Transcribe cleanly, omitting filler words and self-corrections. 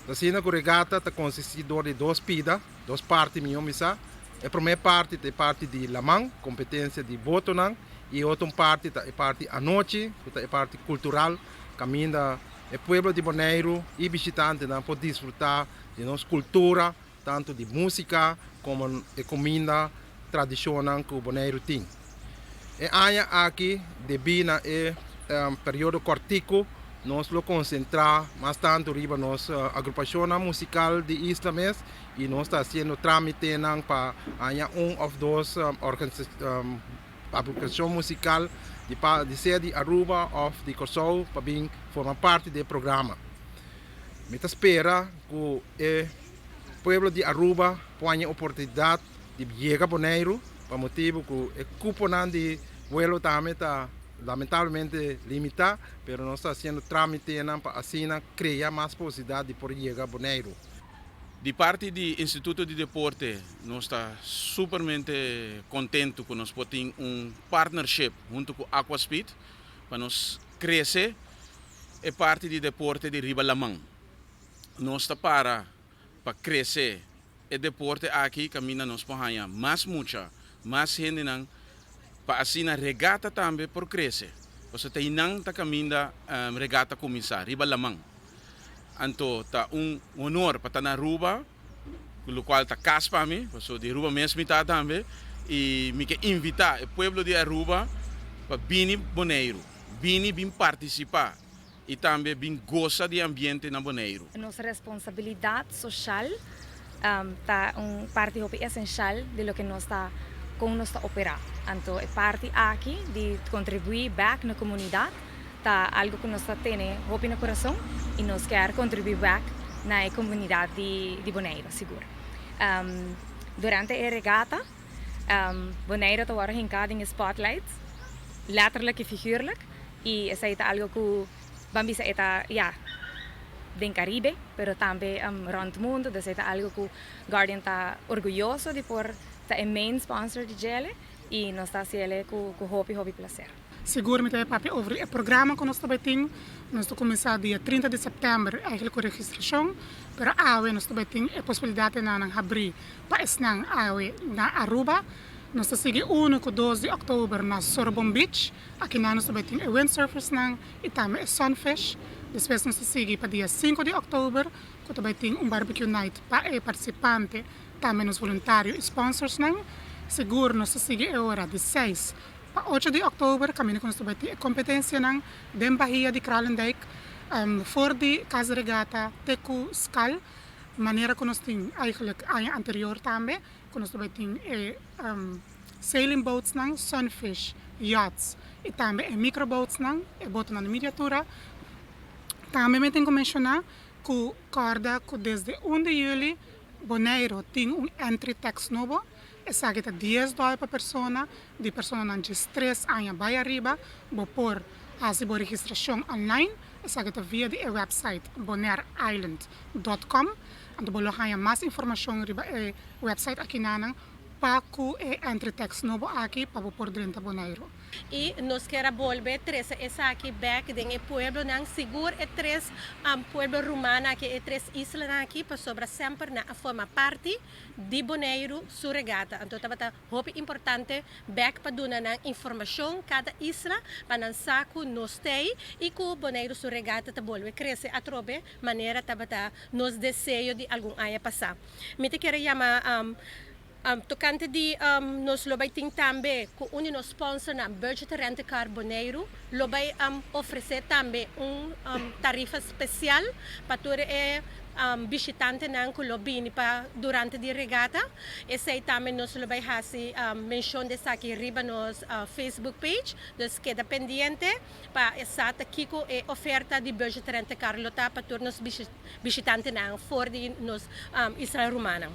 La cena con regata consiste de duas pidas, duas partes misa. A primeira parte é parte de Lamang, competência de Botonang, e outra parte é parte à noite, é parte cultural, caminha o povo de Bonaire e visitante não pode desfrutar de nossa cultura, tanto de música como de comida tradicional que o Bonaire tem. E aí aqui, devido ao período cortico, nós lo concentrar mais tanto riba nossa agrupação musical de Isla Mes e nós está fazendo trâmite para of those aplicação musical de ser de Aruba ou de Kosovo para vir formar parte do programa. Me espera que o povo de Aruba tenha a oportunidade de chegar a Bonaire, por motivo que o cupo de vuelo também está lamentavelmente limitado, mas nós estamos fazendo trâmite para assim criar mais possibilidade de poder chegar a Bonaire. De parte do Instituto de Deporte, nós estamos supermente contentes que nós podemos partnership junto com Aquaspeed para nós crescer a parte de deporte de Riba Lamang. Nós estamos para crescer o deporte aqui, caminha nós para mais gente para assim a regata também por crescer. Você tem não tá caminha regata começar Riba Lamang. Anto ta honor para na Aruba, o qual ta casa para mim, so de Aruba mesmo está também, e me que invitar o povo de Aruba para vir Bonaire, vir participar e também vir gostar do ambiente na Bonaire. Nossa responsabilidade social tá parte essencial de lo que nós está com nós está operar. Então é parte aqui de contribuir back na comunidade. Tá algo que nós temos hope no coração e nós queremos contribuir back na comunidade de Bonaire, seguro. Durante a regata, Bonaire está agora hincado em spotlights, letterlijk e figuurlijk, e isso é algo que vamos dizer den Caribe, pero também rond o mundo, isso é algo que o Guardian está orgulhoso de por ser o main sponsor de Gele e nós está fazendo com hope prazer. Seguramente papi over o programa que nós também temos. Nós estamos começar dia 30 de setembro com a registração, mas nós também temos a possibilidade de abrir para na Aruba. Nós estamos seguindo 1 e 2 de outubro na Sorbonne Beach. Aqui nós também temos windsurfers e também Sunfish. Depois nós seguimos para dia 5 de outubro, que também tem barbecue night para participantes, também os voluntários e sponsors. Seguro nós seguimos agora de 6 para 8 de outubro, caminho com a competência na Bahia de Kralendijk, voor de Casa Regata, Teku Skal, maneira que nós temos eigenlijk ano anterior também, que nós também temos sailing boats, sunfish, yachts, e também microboats, e botas na miniatura. Também me tenho que mencionar que corda que desde 1 de julho, Bonaire tem entry tax novo. Essa é $10 por pessoa, de pessoa não de 3 anos vai arriba, vou pôr a sua registração online, essa é via o website bonaireisland.com, e vou lá mais informação sobre o website aqui na para que entre texto novo aqui para pôr dentro do Bonaire. E nós queremos voltar três essa aqui back de pueblo não seguro é três pueblo romano que é três islas aqui para sobra sempre na forma parte de Bonaire surregata. Então tá hope importante back para dar na informação cada isla para não saco nos tei e que Bonaire surregata tá volve crescer a trobe maneira tá nos desejo de algum área passar. Me te quero chamar tocante de nos lobay ting também que nos sponsor na budget rent car Bonaire lobay oferecer também tarifa especial para todo visitante nang kulobini pa durante di regata. Esse aí também nos lobay hasi mention dessa aqui riba nos Facebook page, dus queda pendiente para essa aqui com oferta de budget rent car lota para todos nos visitantes nang for de nos Israel Romana.